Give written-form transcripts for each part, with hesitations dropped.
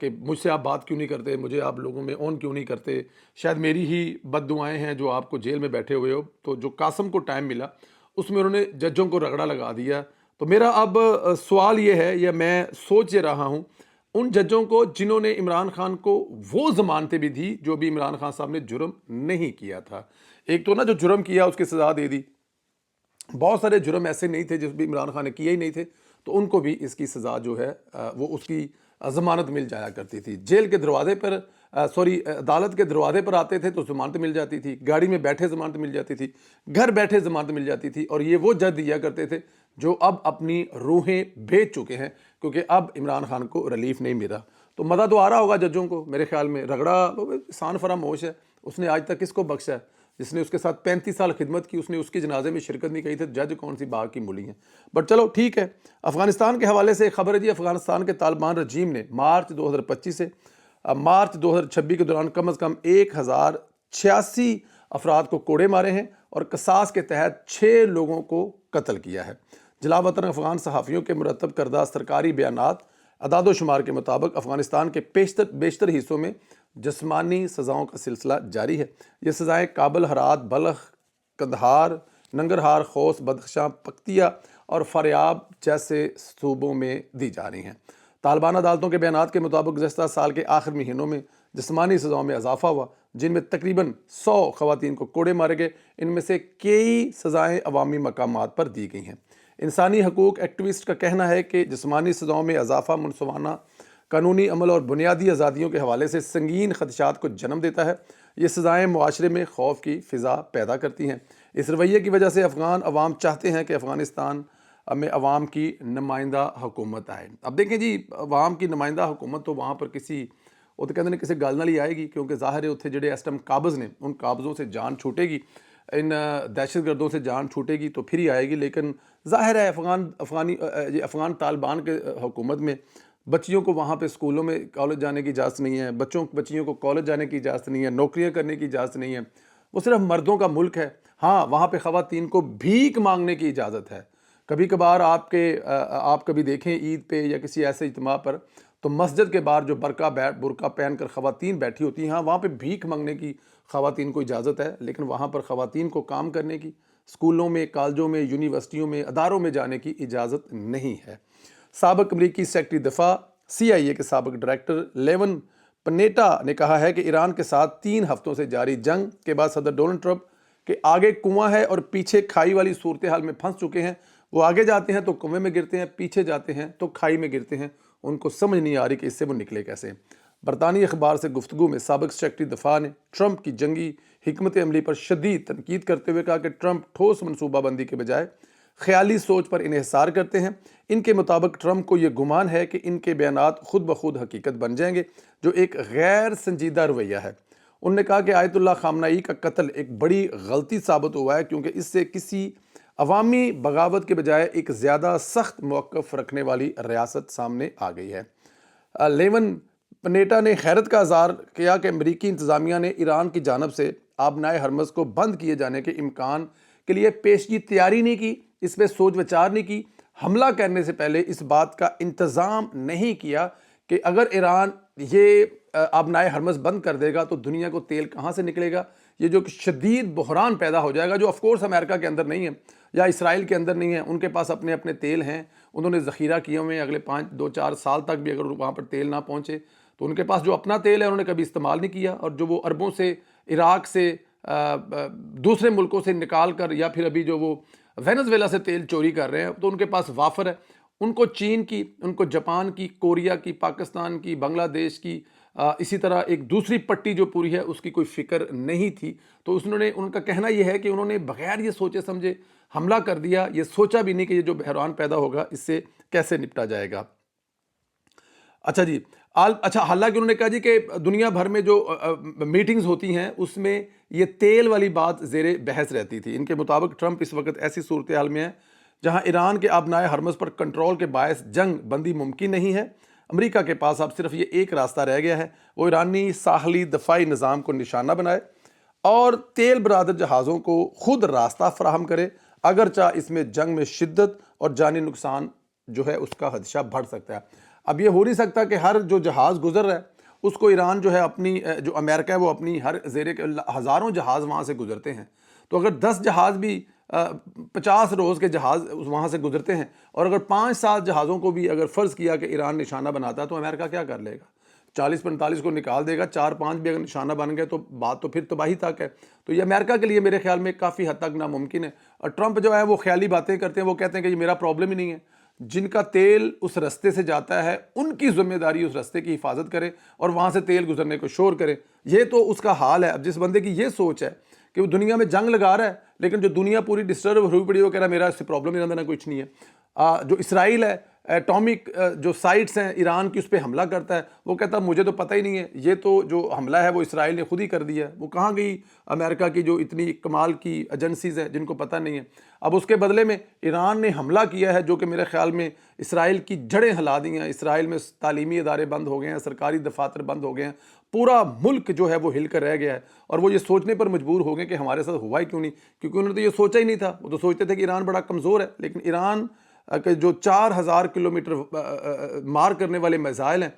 کہ مجھ سے آپ بات کیوں نہیں کرتے، مجھے آپ لوگوں میں اون کیوں نہیں کرتے، شاید میری ہی بد دعائیں ہیں جو آپ کو جیل میں بیٹھے ہوئے ہو۔ تو جو قاسم کو ٹائم ملا اس میں انہوں نے ججوں کو رگڑا لگا دیا۔ تو میرا اب سوال یہ ہے، یا میں سوچ یہ رہا ہوں ان ججوں کو جنہوں نے عمران خان کو وہ ضمانتیں بھی دی جو بھی عمران خان صاحب نے جرم نہیں کیا تھا۔ ایک تو نا جو جرم کیا اس کی سزا دے دی، بہت سارے جرم ایسے نہیں تھے جس بھی عمران خان نے کیے ہی نہیں تھے، تو ان کو بھی اس کی سزا جو ہے وہ اس کی ضمانت مل جایا کرتی تھی۔ جیل کے دروازے پر عدالت کے دروازے پر آتے تھے تو ضمانت مل جاتی تھی، گاڑی میں بیٹھے ضمانت مل جاتی تھی، گھر بیٹھے ضمانت مل جاتی تھی، اور یہ وہ جج دیا کرتے تھے جو اب اپنی روحیں بیچ چکے ہیں، کیونکہ اب عمران خان کو ریلیف نہیں ملا۔ تو مزہ تو آ رہا ہوگا ججوں کو، میرے خیال میں رگڑا احسان فراموش ہے، اس نے آج تک کس کو بخشا ہے؟ جس نے اس کے ساتھ 35 سال خدمت کی، اس نے اس کے جنازے میں شرکت نہیں کی تھی، جج کون سی باغ کی مولی ہیں۔ بٹ چلو ٹھیک ہے۔ افغانستان کے حوالے سے ایک خبر ہے جی، افغانستان کے طالبان رجیم نے مارچ 2025 سے مارچ 2026 کے دوران کم از کم 1086 افراد کو کوڑے مارے ہیں اور قصاص کے تحت 6 لوگوں کو قتل کیا ہے۔ جلا وطن افغان صحافیوں کے مرتب کردہ سرکاری بیانات اعداد و شمار کے مطابق افغانستان کے بیشتر حصوں میں جسمانی سزاؤں کا سلسلہ جاری ہے۔ یہ سزائیں کابل، ہرات، بلخ، قندھار، ننگرہار، خوست، بدخشاں، پکتیا اور فاریاب جیسے صوبوں میں دی جا رہی ہیں۔ طالبان عدالتوں کے بیانات کے مطابق گزشتہ سال کے آخر مہینوں میں جسمانی سزاؤں میں اضافہ ہوا، جن میں تقریباً 100 خواتین کو کوڑے مارے گئے۔ ان میں سے کئی سزائیں عوامی مقامات پر دی گئی ہیں۔ انسانی حقوق ایکٹیوسٹ کا کہنا ہے کہ جسمانی سزاؤں میں اضافہ منصفانہ قانونی عمل اور بنیادی آزادیوں کے حوالے سے سنگین خدشات کو جنم دیتا ہے۔ یہ سزائیں معاشرے میں خوف کی فضا پیدا کرتی ہیں۔ اس رویے کی وجہ سے افغان عوام چاہتے ہیں کہ افغانستان میں عوام کی نمائندہ حکومت آئے۔ اب دیکھیں جی، عوام کی نمائندہ حکومت تو وہاں پر وہ تو کہتے ہیں کسی گل نال ہی آئے گی، کیونکہ ظاہر ہے اتنے جڑے اس ٹائم قابض نے، ان قابضوں سے جان چھوٹے گی، ان دہشت گردوں سے جان چھوٹے گی تو پھر ہی آئے گی۔ لیکن ظاہر ہے افغان طالبان کے حکومت میں بچیوں کو وہاں پہ اسکولوں میں کالج جانے کی اجازت نہیں ہے، بچیوں کو کالج جانے کی اجازت نہیں ہے، نوکریاں کرنے کی اجازت نہیں ہے، وہ صرف مردوں کا ملک ہے۔ ہاں، وہاں پہ خواتین کو بھیک مانگنے کی اجازت ہے۔ کبھی کبھار آپ کبھی دیکھیں عید پہ یا کسی ایسے اجتماع پر، تو مسجد کے باہر جو برقع پہن کر خواتین بیٹھی ہوتی ہیں، ہاں وہاں پہ بھیک مانگنے کی خواتین کو اجازت ہے، لیکن وہاں پر خواتین کو کام کرنے کی، اسکولوں میں، کالجوں میں، یونیورسٹیوں میں، اداروں میں جانے کی اجازت نہیں ہے۔ سابق امریکی سیکرٹری دفاع CIA کے سابق ڈائریکٹر لیون پنیٹا نے کہا ہے کہ ایران کے ساتھ 3 ہفتوں سے جاری جنگ کے بعد صدر ڈونلڈ ٹرمپ کے آگے کنواں ہے اور پیچھے کھائی والی صورتحال میں پھنس چکے ہیں۔ وہ آگے جاتے ہیں تو کنویں میں گرتے ہیں، پیچھے جاتے ہیں تو کھائی میں گرتے ہیں، ان کو سمجھ نہیں آ رہی کہ اس سے وہ نکلے کیسے۔ برطانوی اخبار سے گفتگو میں سابق سیکرٹری دفاع نے ٹرمپ کی جنگی حکمت عملی پر شدید تنقید کرتے ہوئے کہا کہ ٹرمپ ٹھوس منصوبہ بندی کے بجائے خیالی سوچ پر انحصار کرتے ہیں۔ ان کے مطابق ٹرمپ کو یہ گمان ہے کہ ان کے بیانات خود بخود حقیقت بن جائیں گے، جو ایک غیر سنجیدہ رویہ ہے۔ انہوں نے کہا کہ آیت اللہ خامنئی کا قتل ایک بڑی غلطی ثابت ہوا ہے، کیونکہ اس سے کسی عوامی بغاوت کے بجائے ایک زیادہ سخت موقف رکھنے والی ریاست سامنے آ گئی ہے۔ لیون پنیٹا نے حیرت کا اظہار کیا کہ امریکی انتظامیہ نے ایران کی جانب سے آبنائے ہرمز کو بند کیے جانے کے امکان کے لیے پیشگی تیاری نہیں کی، اس پہ سوچ وچار نہیں کی، حملہ کرنے سے پہلے اس بات کا انتظام نہیں کیا کہ اگر ایران یہ آبنائے ہرمز بند کر دے گا تو دنیا کو تیل کہاں سے نکلے گا۔ یہ جو شدید بحران پیدا ہو جائے گا، جو آف کورس امریکہ کے اندر نہیں ہے یا اسرائیل کے اندر نہیں ہے، ان کے پاس اپنے تیل ہیں، انہوں نے ذخیرہ کیے ہوئے ہیں، اگلے 2-4 سال تک بھی اگر وہاں پر تیل نہ پہنچے تو ان کے پاس جو اپنا تیل ہے انہوں نے کبھی استعمال نہیں کیا، اور جو وہ عربوں سے، عراق سے، دوسرے ملکوں سے نکال کر، یا پھر ابھی جو وہ وینزویلا سے تیل چوری کر رہے ہیں، تو ان کے پاس وافر ہے۔ ان کو چین کی، ان کو جاپان کی، کوریا کی، پاکستان کی، بنگلہ دیش کی، اسی طرح ایک دوسری پٹی جو پوری ہے اس کی کوئی فکر نہیں تھی۔ تو ان کا کہنا یہ ہے کہ انہوں نے بغیر یہ سوچے سمجھے حملہ کر دیا، یہ سوچا بھی نہیں کہ یہ جو بحران پیدا ہوگا اس سے کیسے نپٹا جائے گا۔ حالانکہ انہوں نے کہا جی کہ دنیا بھر میں جو میٹنگز ہوتی ہیں اس میں یہ تیل والی بات زیر بحث رہتی تھی۔ ان کے مطابق ٹرمپ اس وقت ایسی صورتحال میں ہے جہاں ایران کے آبنائے ہرمز پر کنٹرول کے باعث جنگ بندی ممکن نہیں ہے۔ امریکہ کے پاس اب صرف یہ ایک راستہ رہ گیا ہے، وہ ایرانی ساحلی دفاعی نظام کو نشانہ بنائے اور تیل بردار جہازوں کو خود راستہ فراہم کرے، اگرچہ اس میں جنگ میں شدت اور جانی نقصان جو ہے اس کا خدشہ بڑھ سکتا ہے۔ اب یہ ہو نہیں سکتا کہ ہر جو جہاز گزر رہا ہے اس کو ایران جو ہے اپنی جو امریکہ ہے وہ اپنی ہر زیر ہزاروں جہاز وہاں سے گزرتے ہیں، تو اگر 10 جہاز بھی 50 روز کے جہاز وہاں سے گزرتے ہیں، اور اگر 5-7 جہازوں کو بھی اگر فرض کیا کہ ایران نشانہ بناتا تو امریکہ کیا کر لے گا؟ 40-45 کو نکال دے گا، 4-5 بھی اگر نشانہ بن گئے تو بات تو پھر تباہی تک ہے۔ تو یہ امریکہ کے لیے میرے خیال میں کافی حد تک ناممکن ہے۔ اور ٹرمپ جو ہے وہ خیالی باتیں کرتے ہیں، وہ کہتے ہیں کہ یہ میرا پرابلم ہی نہیں ہے۔ جن کا تیل اس رستے سے جاتا ہے ان کی ذمہ داری اس رستے کی حفاظت کرے اور وہاں سے تیل گزرنے کو شور کرے، یہ تو اس کا حال ہے۔ اب جس بندے کی یہ سوچ ہے کہ وہ دنیا میں جنگ لگا رہا ہے، لیکن جو دنیا پوری ڈسٹرب ہوئی پڑی ہے وہ کہہ رہا ہے میرا اس سے پرابلم ہی نہ کچھ نہیں ہے۔ جو اسرائیل ہے ایٹامک جو سائٹس ہیں ایران کی، اس پہ حملہ کرتا ہے، وہ کہتا ہے مجھے تو پتہ ہی نہیں ہے، یہ تو جو حملہ ہے وہ اسرائیل نے خود ہی کر دیا ہے۔ وہ کہاں گئی امریکہ کی جو اتنی کمال کی ایجنسیز ہیں جن کو پتہ نہیں ہے؟ اب اس کے بدلے میں ایران نے حملہ کیا ہے جو کہ میرے خیال میں اسرائیل کی جڑیں ہلا دی ہیں۔ اسرائیل میں تعلیمی ادارے بند ہو گئے ہیں، سرکاری دفاتر بند ہو گئے ہیں، پورا ملک جو ہے وہ ہل کر رہ گیا ہے، اور وہ یہ سوچنے پر مجبور ہو گئے کہ ہمارے ساتھ ہوا ہی کیوں نہیں، کیونکہ انہوں نے تو یہ سوچا ہی نہیں تھا۔ وہ تو سوچتے تھے کہ ایران بڑا کمزور ہے، لیکن ایران کہ جو 4000 کلومیٹر مار کرنے والے میزائل ہیں،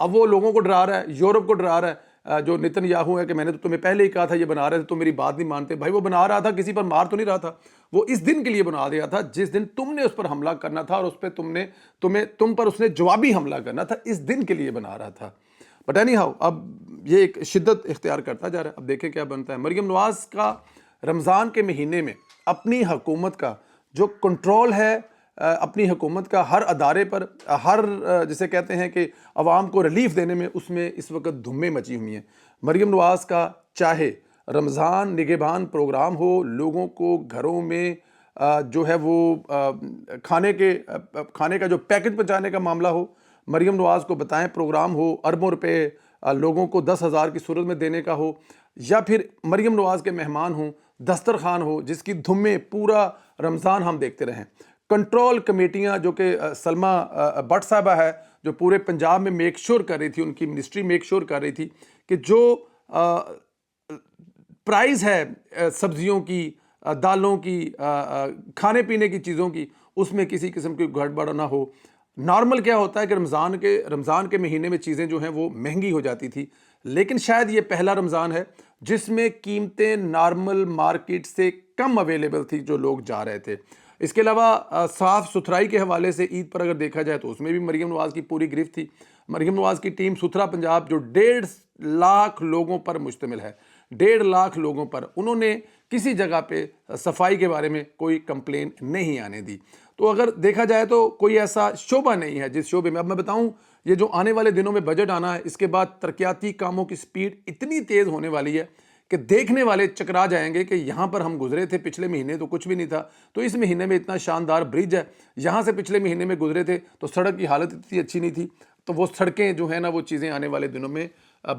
اب وہ لوگوں کو ڈرا رہا ہے، یورپ کو ڈرا رہا ہے۔ جو نتن یاہو ہے کہ میں نے تو تمہیں پہلے ہی کہا تھا یہ بنا رہے تھے، تم میری بات نہیں مانتے۔ بھائی وہ بنا رہا تھا، کسی پر مار تو نہیں رہا تھا، وہ اس دن کے لیے بنا دیا تھا جس دن تم نے اس پر حملہ کرنا تھا، اور اس پہ تم پر اس نے جوابی حملہ کرنا تھا، اس دن کے لیے بنا رہا تھا۔ بٹ اینی ہاؤ اب یہ ایک شدت اختیار کرتا جا رہا ہے، اب دیکھیں کیا بنتا ہے۔ مریم نواز کا رمضان کے مہینے میں اپنی حکومت کا جو کنٹرول ہے، اپنی حکومت کا ہر ادارے پر، ہر جسے کہتے ہیں کہ عوام کو ریلیف دینے میں، اس میں اس وقت دھمیں مچی ہوئی ہیں۔ مریم نواز کا چاہے رمضان نگہبان پروگرام ہو، لوگوں کو گھروں میں جو ہے وہ کھانے کا جو پیکج پہنچانے کا معاملہ ہو، مریم نواز کو بتائیں پروگرام ہو، اربوں روپے لوگوں کو 10,000 کی صورت میں دینے کا ہو، یا پھر مریم نواز کے مہمان ہوں، دسترخوان ہو جس کی دھمیں پورا رمضان ہم دیکھتے رہیں، کنٹرول کمیٹیاں جو کہ سلمہ بٹ صاحبہ ہے جو پورے پنجاب میں میک شور کر رہی تھی، ان کی منسٹری میک شور کر رہی تھی کہ جو پرائز ہے سبزیوں کی، دالوں کی، کھانے پینے کی چیزوں کی، اس میں کسی قسم کی گڑبڑ نہ ہو۔ نارمل کیا ہوتا ہے کہ رمضان کے مہینے میں چیزیں جو ہیں وہ مہنگی ہو جاتی تھی، لیکن شاید یہ پہلا رمضان ہے جس میں قیمتیں نارمل مارکیٹ سے کم اویلیبل تھی جو لوگ جا رہے تھے۔ اس کے علاوہ صاف ستھرائی کے حوالے سے عید پر اگر دیکھا جائے تو اس میں بھی مریم نواز کی پوری گرفت تھی۔ مریم نواز کی ٹیم ستھرا پنجاب جو 1.5 لاکھ لوگوں پر مشتمل ہے، 1.5 لاکھ لوگوں پر، انہوں نے کسی جگہ پہ صفائی کے بارے میں کوئی کمپلین نہیں آنے دی۔ تو اگر دیکھا جائے تو کوئی ایسا شعبہ نہیں ہے جس شعبے میں، اب میں بتاؤں یہ جو آنے والے دنوں میں بجٹ آنا ہے، اس کے بعد ترقیاتی کاموں کی سپیڈ اتنی تیز ہونے والی ہے کہ دیکھنے والے چکرا جائیں گے کہ یہاں پر ہم گزرے تھے پچھلے مہینے تو کچھ بھی نہیں تھا، تو اس مہینے میں اتنا شاندار برج ہے، یہاں سے پچھلے مہینے میں گزرے تھے تو سڑک کی حالت اتنی اچھی نہیں تھی۔ تو وہ سڑکیں جو ہیں نا، وہ چیزیں آنے والے دنوں میں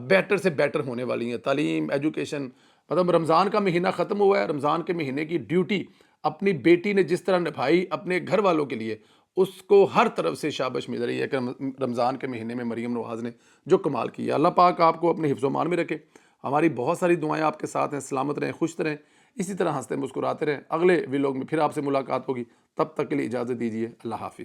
بیٹر سے بیٹر ہونے والی ہیں۔ تعلیم، ایجوکیشن، مطلب رمضان کا مہینہ ختم ہوا ہے، رمضان کے مہینے کی ڈیوٹی اپنی بیٹی نے جس طرح نبھائی اپنے گھر والوں کے لیے، اس کو ہر طرف سے شابش مل رہی ہے کہ رمضان کے مہینے میں مریم نواز نے جو کمال کیا۔ اللہ پاک آپ کو اپنے حفظ و امان میں رکھے۔ ہماری بہت ساری دعائیں آپ کے ساتھ ہیں، سلامت رہیں، خوش رہیں، اسی طرح ہنستے مسکراتے رہیں۔ اگلے ولاگ میں پھر آپ سے ملاقات ہوگی، تب تک کے لیے اجازت دیجیے، اللہ حافظ۔